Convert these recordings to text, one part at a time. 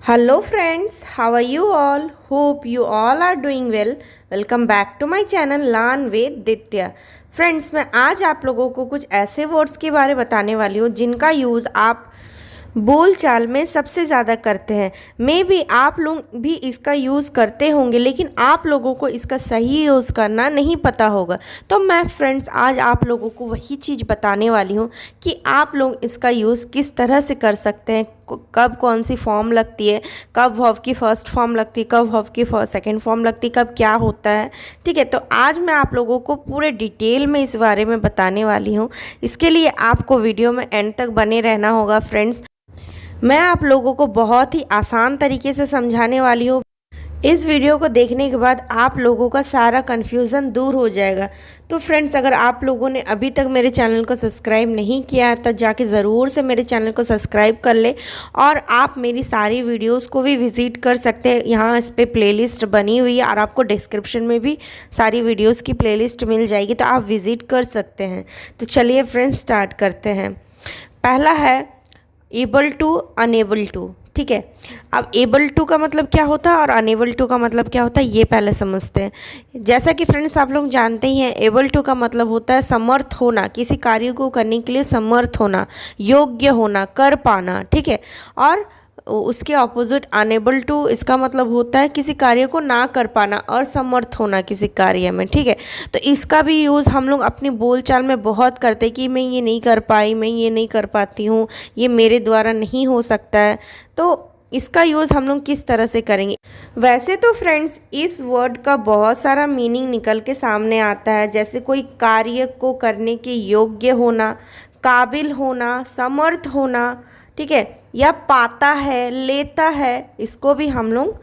Hello friends, how are you all? Hope you all are doing well. Welcome back to my channel Learn with Ditya. Friends, मैं आज आप लोगों को कुछ ऐसे वर्ड्स के बारे बताने वाली हूँ जिनका यूज़ आप बोल चाल में सबसे ज़्यादा करते हैं। मे बी आप लोग भी इसका यूज़ करते होंगे, लेकिन आप लोगों को इसका सही यूज़ करना नहीं पता होगा। तो मैं फ्रेंड्स आज आप लोगों को वही चीज़ बताने वाली हूँ कि आप लोग इसका यूज़ किस तरह से कर सकते हैं, कब कौन सी फॉर्म लगती है, कब वर्ब की फर्स्ट फॉर्म लगती है, कब वर्ब की सेकंड फॉर्म लगती है, कब क्या होता है। ठीक है, तो आज मैं आप लोगों को पूरे डिटेल में इस बारे में बताने वाली हूँ। इसके लिए आपको वीडियो में एंड तक बने रहना होगा फ्रेंड्स। मैं आप लोगों को बहुत ही आसान तरीके से समझाने वाली हूँ। इस वीडियो को देखने के बाद आप लोगों का सारा कन्फ्यूज़न दूर हो जाएगा। तो फ्रेंड्स, अगर आप लोगों ने अभी तक मेरे चैनल को सब्सक्राइब नहीं किया है तो जाके ज़रूर से मेरे चैनल को सब्सक्राइब कर ले, और आप मेरी सारी वीडियोस को भी विज़िट कर सकते हैं। यहाँ इस पर प्लेलिस्ट बनी हुई है और आपको डिस्क्रिप्शन में भी सारी वीडियोज़ की प्लेलिस्ट मिल जाएगी, तो आप विज़िट कर सकते हैं। तो चलिए फ्रेंड्स, स्टार्ट करते हैं। पहला है एबल टू, अनेबल टू। ठीक है, अब एबल टू का मतलब क्या होता है और अनेबल टू का मतलब क्या होता है ये पहले समझते हैं। जैसा कि फ्रेंड्स आप लोग जानते ही हैं, एबल टू का मतलब होता है समर्थ होना, किसी कार्य को करने के लिए समर्थ होना, योग्य होना, कर पाना। ठीक है, और उसके ऑपोजिट अनेबल टू, इसका मतलब होता है किसी कार्य को ना कर पाना और समर्थ होना किसी कार्य में। ठीक है, तो इसका भी यूज़ हम लोग अपनी बोलचाल में बहुत करते हैं कि मैं ये नहीं कर पाई, मैं ये नहीं कर पाती हूँ, ये मेरे द्वारा नहीं हो सकता है। तो इसका यूज़ हम लोग किस तरह से करेंगे? वैसे तो फ्रेंड्स इस वर्ड का बहुत सारा मीनिंग निकल के सामने आता है, जैसे कोई कार्य को करने के योग्य होना, काबिल होना, समर्थ होना। ठीक है, या पाता है, लेता है, इसको भी हम लोग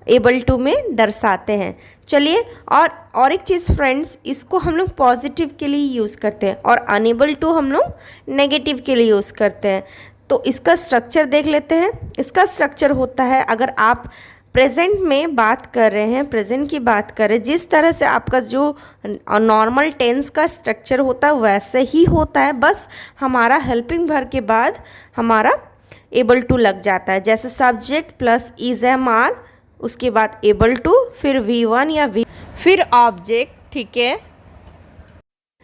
एबल टू में दर्शाते हैं। चलिए, और एक चीज़ फ्रेंड्स, इसको हम लोग पॉजिटिव के लिए यूज़ करते हैं और अनेबल टू हम लोग नेगेटिव के लिए यूज़ करते हैं। तो इसका स्ट्रक्चर देख लेते हैं। इसका स्ट्रक्चर होता है, अगर आप प्रेजेंट में बात कर रहे हैं, प्रेजेंट की बात कर रहे हैं, जिस तरह से आपका जो नॉर्मल टेंस का स्ट्रक्चर होता है वैसे ही होता है, बस हमारा हेल्पिंग वर्ब के बाद हमारा एबल टू लग जाता है। जैसे subject plus is am are, उसके बाद एबल टू, फिर V1 या फिर ऑब्जेक्ट। ठीक है,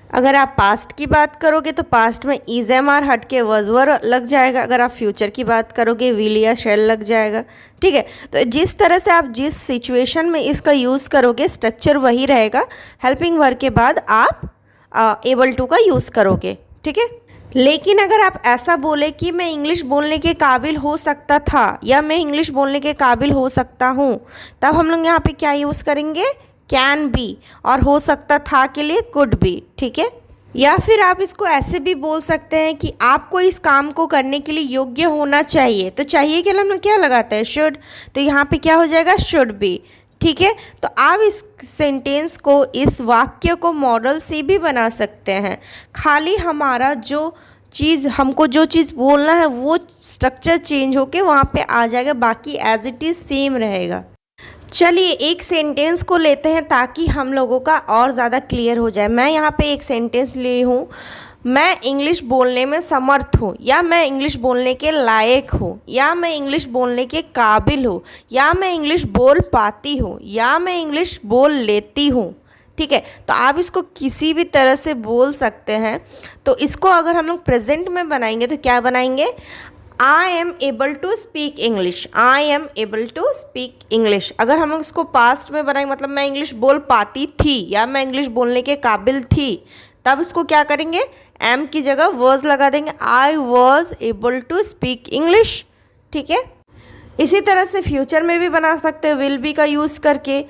अगर आप पास्ट की बात करोगे तो पास्ट में इज एम आर हट के वॉज वर लग जाएगा। अगर आप फ्यूचर की बात करोगे विल या शैल लग जाएगा। ठीक है, तो जिस तरह से आप जिस सिचुएशन में इसका यूज़ करोगे स्ट्रक्चर वही रहेगा। हेल्पिंग वर्ब के बाद आप एबल टू का यूज़ करोगे। ठीक है, लेकिन अगर आप ऐसा बोले कि मैं इंग्लिश बोलने के काबिल हो सकता था या मैं इंग्लिश बोलने के काबिल हो सकता हूँ, तब हम लोग यहाँ पे क्या यूज़ करेंगे? कैन बी, और हो सकता था के लिए कुड बी। ठीक है, या फिर आप इसको ऐसे भी बोल सकते हैं कि आपको इस काम को करने के लिए योग्य होना चाहिए। तो चाहिए के लिए हम लोग क्या लगाते हैं? शुड। तो यहाँ पे क्या हो जाएगा? Should be. ठीक है, तो आप इस सेंटेंस को, इस वाक्य को मॉडल से भी बना सकते हैं। खाली हमारा जो चीज़, हमको जो चीज़ बोलना है वो स्ट्रक्चर चेंज होके वहाँ पे आ जाएगा, बाकी एज इट इज़ सेम रहेगा। चलिए एक सेंटेंस को लेते हैं ताकि हम लोगों का और ज़्यादा क्लियर हो जाए। मैं यहाँ पे एक सेंटेंस ली हूँ, मैं इंग्लिश बोलने में समर्थ हूँ, या मैं इंग्लिश बोलने के लायक हूँ, या मैं इंग्लिश बोलने के काबिल हूँ, या मैं इंग्लिश बोल पाती हूँ, या मैं इंग्लिश बोल लेती हूँ। ठीक है, तो आप इसको किसी भी तरह से बोल सकते हैं। तो इसको अगर हम लोग प्रेजेंट में बनाएंगे तो क्या बनाएंगे? I am able to speak English, I am able to speak English. अगर हम लोग इसको पास्ट में बनाएंगे, मतलब मैं इंग्लिश बोल पाती थी या मैं इंग्लिश बोलने के काबिल थी, तब इसको क्या करेंगे? एम की जगह वर्ज लगा देंगे, I was able to speak English. ठीक है, इसी तरह से फ्यूचर में भी बना सकते हैं विल बी का यूज़ करके।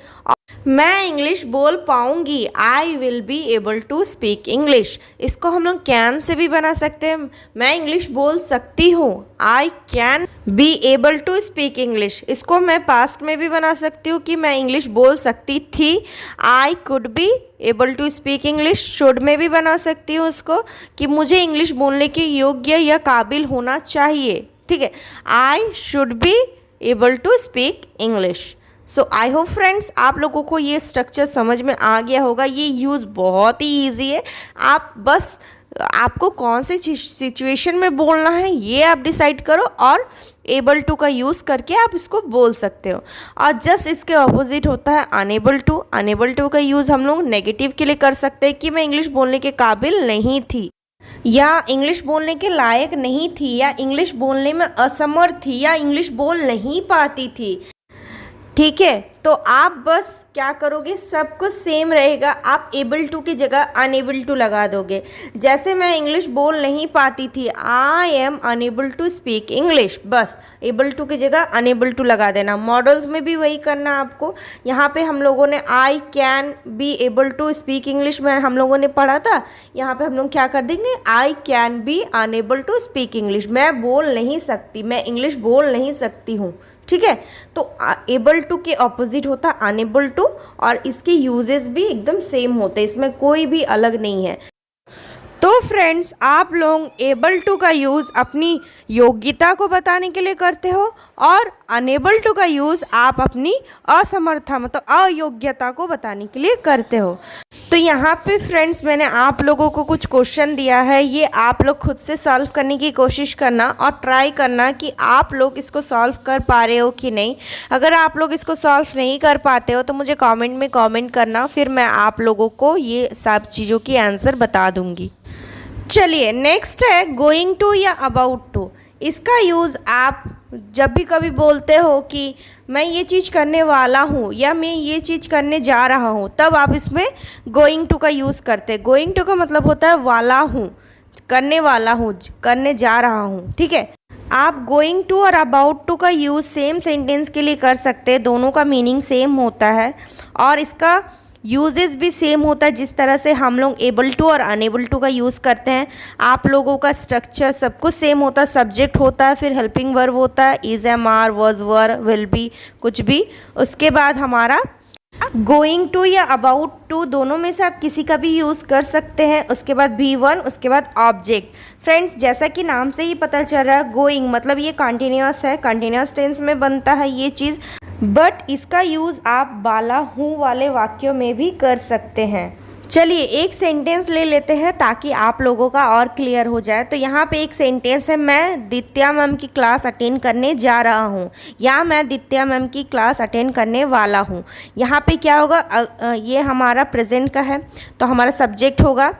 मैं इंग्लिश बोल पाऊंगी, I will be able to speak English. इसको हम लोग कैन से भी बना सकते हैं, मैं इंग्लिश बोल सकती हूँ, I can be able to speak English. इसको मैं पास्ट में भी बना सकती हूँ कि मैं इंग्लिश बोल सकती थी, I could be able to speak English. Should में भी बना सकती हूँ उसको कि मुझे इंग्लिश बोलने के योग्य या काबिल होना चाहिए। ठीक है, I should be able to speak English. So I hope friends आप लोगों को ये स्ट्रक्चर समझ में आ गया होगा। ये यूज़ बहुत ही ईजी है, आप बस आपको कौन से सिचुएशन में बोलना है ये आप डिसाइड करो, और एबल टू का यूज़ करके आप इसको बोल सकते हो। और जस्ट इसके ऑपोजिट होता है अनेबल टू। अनेबल टू का यूज़ हम लोग नेगेटिव के लिए कर सकते हैं कि मैं इंग्लिश बोलने के काबिल नहीं थी, या इंग्लिश बोलने के लायक नहीं थी, या इंग्लिश बोलने में असमर्थ थी, या इंग्लिश बोल नहीं पाती थी। ठीक है, तो आप बस क्या करोगे, सब कुछ सेम रहेगा, आप एबल टू की जगह अनेबल टू लगा दोगे। जैसे मैं इंग्लिश बोल नहीं पाती थी, I am unable to speak English, बस एबल टू की जगह अनेबल टू लगा देना। मॉडल्स में भी वही करना आपको। यहाँ पे हम लोगों ने I can be able to speak English में हम लोगों ने पढ़ा था, यहाँ पे हम लोग क्या कर देंगे, I can be unable to speak English, मैं बोल नहीं सकती, मैं इंग्लिश बोल नहीं सकती हूँ। ठीक है, तो एबल टू के ऑपोजिट होता है अनेबल टू, और इसके यूजेस भी एकदम सेम होते हैं, इसमें कोई भी अलग नहीं है। तो फ्रेंड्स, आप लोग एबल टू का यूज़ अपनी योग्यता को बताने के लिए करते हो, और अनेबल टू का यूज़ आप अपनी असमर्थता मतलब अयोग्यता को बताने के लिए करते हो। तो यहाँ पे फ्रेंड्स मैंने आप लोगों को कुछ क्वेश्चन दिया है, ये आप लोग खुद से सॉल्व करने की कोशिश करना और ट्राई करना कि आप लोग इसको सॉल्व कर पा रहे हो कि नहीं। अगर आप लोग इसको सॉल्व नहीं कर पाते हो तो मुझे कमेंट में कमेंट करना, फिर मैं आप लोगों को ये सब चीज़ों की आंसर बता दूँगी। चलिए नेक्स्ट है गोइंग टू या अबाउट टू। इसका यूज़ आप जब भी कभी बोलते हो कि मैं ये चीज़ करने वाला हूँ या मैं ये चीज़ करने जा रहा हूँ, तब आप इसमें गोइंग टू का यूज़ करते हैं। गोइंग टू का मतलब होता है वाला हूँ, करने वाला हूँ, करने जा रहा हूँ। ठीक है, आप गोइंग टू और अबाउट टू का यूज़ सेम सेंटेंस के लिए कर सकते हैं, दोनों का मीनिंग सेम होता है और इसका यूजेस भी सेम होता है। जिस तरह से हम लोग एबल टू और अनेबल टू का यूज़ करते हैं, आप लोगों का स्ट्रक्चर सब कुछ सेम होता है। सब्जेक्ट होता है, फिर हेल्पिंग वर्ब होता है, is, am, are, was, were, will be, कुछ भी। उसके बाद हमारा गोइंग टू या अबाउट टू, दोनों में से आप किसी का भी यूज़ कर सकते हैं। उसके बाद बी वन, उसके बाद ऑब्जेक्ट। फ्रेंड्स, जैसा कि नाम से ही पता चल रहा है, गोइंग मतलब ये कंटिन्यूअस है, कंटिन्यूअस टेंस में बनता है ये चीज़, बट इसका यूज़ आप बाला हूँ वाले वाक्यों में भी कर सकते हैं। चलिए एक सेंटेंस ले लेते हैं ताकि आप लोगों का और क्लियर हो जाए। तो यहाँ पे एक सेंटेंस है, मैं दित्या मैम की क्लास अटेंड करने जा रहा हूँ, या मैं दित्या मैम की क्लास अटेंड करने वाला हूँ। यहाँ पे क्या होगा, ये हमारा प्रेजेंट का है तो हमारा सब्जेक्ट होगा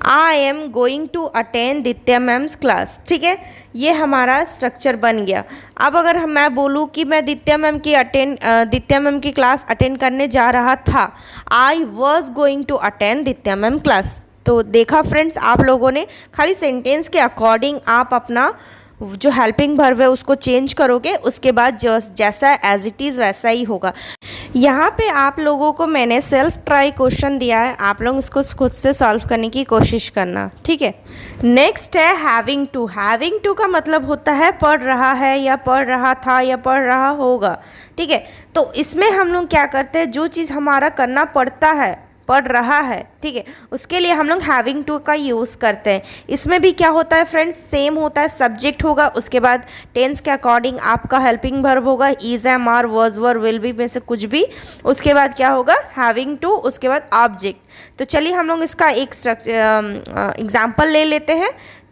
I am going to attend Ditya ma'am's class. ठीक है, ये हमारा स्ट्रक्चर बन गया। अब अगर मैं बोलूँ कि मैं दित्या मैम की क्लास अटेंड करने जा रहा था, I was going to attend Ditya ma'am class. तो देखा फ्रेंड्स, आप लोगों ने खाली सेंटेंस के अकॉर्डिंग आप अपना जो हेल्पिंग वर्ब है उसको चेंज करोगे, उसके बाद जैसा एज इट इज़ वैसा ही होगा। यहाँ पे आप लोगों को मैंने सेल्फ ट्राई क्वेश्चन दिया है, आप लोग इसको खुद से सॉल्व करने की कोशिश करना। ठीक है, नेक्स्ट है हैविंग टू। हैविंग टू का मतलब होता है पढ़ रहा है, या पढ़ रहा था, या पढ़ रहा होगा। ठीक है, तो इसमें हम लोग क्या करते हैं, जो चीज़ हमारा करना पड़ता है, पढ़ रहा है, ठीक है, उसके लिए हम लोग हैविंग टू का यूज़ करते हैं। इसमें भी क्या होता है फ्रेंड्स, सेम होता है, सब्जेक्ट होगा, उसके बाद टेंस के अकॉर्डिंग आपका हेल्पिंग वर्ब होगा, is, am, are, was, were, will be में से कुछ भी। उसके बाद क्या होगा, हैविंग टू, उसके बाद ऑब्जेक्ट। तो चलिए हम लोग इसका एक एग्जाम्पल ले लेते हैं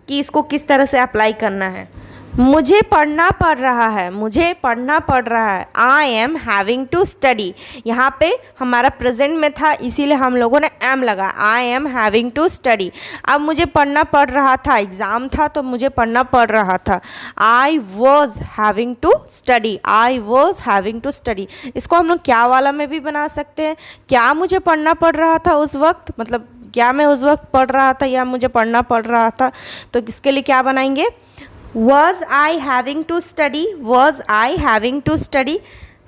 कि इसको किस तरह से अप्लाई करना है। मुझे पढ़ना पड़ रहा है, मुझे पढ़ना पड़ रहा है, I am having to study. यहाँ पे हमारा प्रेजेंट में था इसीलिए हम लोगों ने एम लगा, I am having to study. अब मुझे पढ़ना पड़ रहा था, एग्ज़ाम था तो मुझे पढ़ना पड़ रहा था, I was having to study, I was having to study. इसको हम लोग क्या वाला में भी बना सकते हैं, क्या मुझे पढ़ना पड़ रहा था उस वक्त, मतलब क्या मैं उस वक्त पढ़ रहा था या मुझे पढ़ना पड़ रहा था। तो इसके लिए क्या बनाएंगे, Was I having to study? Was I having to study?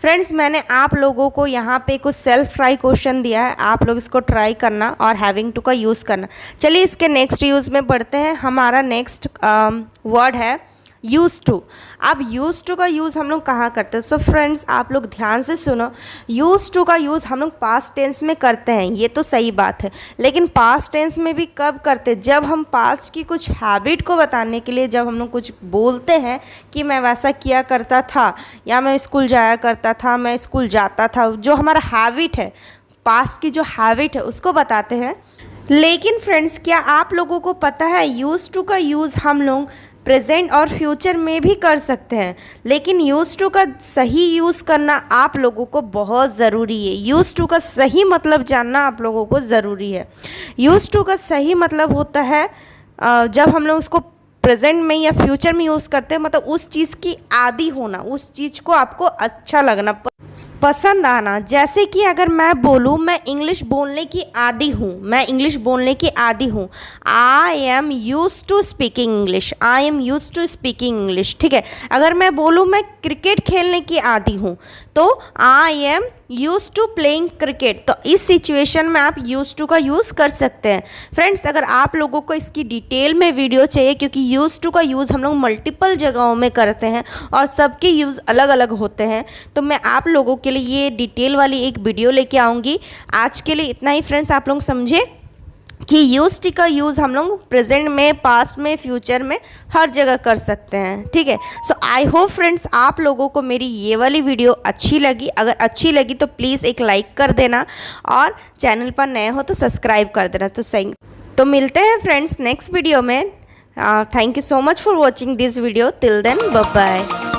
Friends, मैंने आप लोगों को यहाँ पे कुछ सेल्फ ट्राई क्वेश्चन दिया है, आप लोग इसको ट्राई करना और हैविंग टू का यूज़ करना। चलिए इसके नेक्स्ट यूज़ में पढ़ते हैं। हमारा नेक्स्ट वर्ड है यूज़ टू। अब यूज़ टू का यूज़ हम लोग कहाँ करते हैं। सो फ्रेंड्स, आप लोग ध्यान से सुनो, यूज़ टू का यूज़ हम लोग पास्ट टेंस में करते हैं, ये तो सही बात है, लेकिन पास्ट टेंस में भी कब करते हैं, जब हम पास्ट की कुछ हैबिट को बताने के लिए, जब हम लोग कुछ बोलते हैं कि मैं वैसा किया करता था, या मैं स्कूल जाया करता था, मैं स्कूल जाता था, जो हमारा हैबिट है, पास्ट की जो हैबिट है उसको बताते हैं। लेकिन फ्रेंड्स, क्या आप लोगों को पता है यूज़ टू का यूज़ हम लोग प्रेजेंट और फ्यूचर में भी कर सकते हैं, लेकिन यूज़ टू का सही यूज़ करना आप लोगों को बहुत ज़रूरी है। यूज़ टू का सही मतलब जानना आप लोगों को ज़रूरी है। यूज़ टू का सही मतलब होता है जब हम लोग उसको प्रेजेंट में या फ्यूचर में यूज़ करते हैं, मतलब उस चीज़ की आदी होना, उस चीज़ को आपको अच्छा लगना, पसंद आना। जैसे कि अगर मैं बोलूँ मैं इंग्लिश बोलने की आदी हूँ, मैं इंग्लिश बोलने की आदी हूँ, I am use to speaking English, I am use to speaking English, ठीक है। अगर मैं बोलूँ मैं क्रिकेट खेलने की आदी हूँ, तो I am use to playing cricket. तो इस सिचुएशन में आप यूज टू का यूज़ कर सकते हैं। फ्रेंड्स, अगर आप लोगों को इसकी डिटेल में वीडियो चाहिए, क्योंकि यूज टू का यूज़ हम लोग मल्टीपल जगहों में करते हैं और सबके यूज़ अलग अलग होते हैं, तो मैं आप लोगों के लिए ये डिटेल वाली एक वीडियो लेके आऊँगी। आज के लिए इतना ही फ्रेंड्स। आप लोग समझे कि यूज़ टू का यूज़ हम लोग प्रेजेंट में, पास्ट में, फ्यूचर में हर जगह कर सकते हैं, ठीक है। सो आई होप फ्रेंड्स आप लोगों को मेरी ये वाली वीडियो अच्छी लगी। अगर अच्छी लगी तो प्लीज़ एक लाइक कर देना और चैनल पर नए हो तो सब्सक्राइब कर देना। तो सही, तो मिलते हैं फ्रेंड्स नेक्स्ट वीडियो में। Thank you so much for watching this video. Till then bye bye.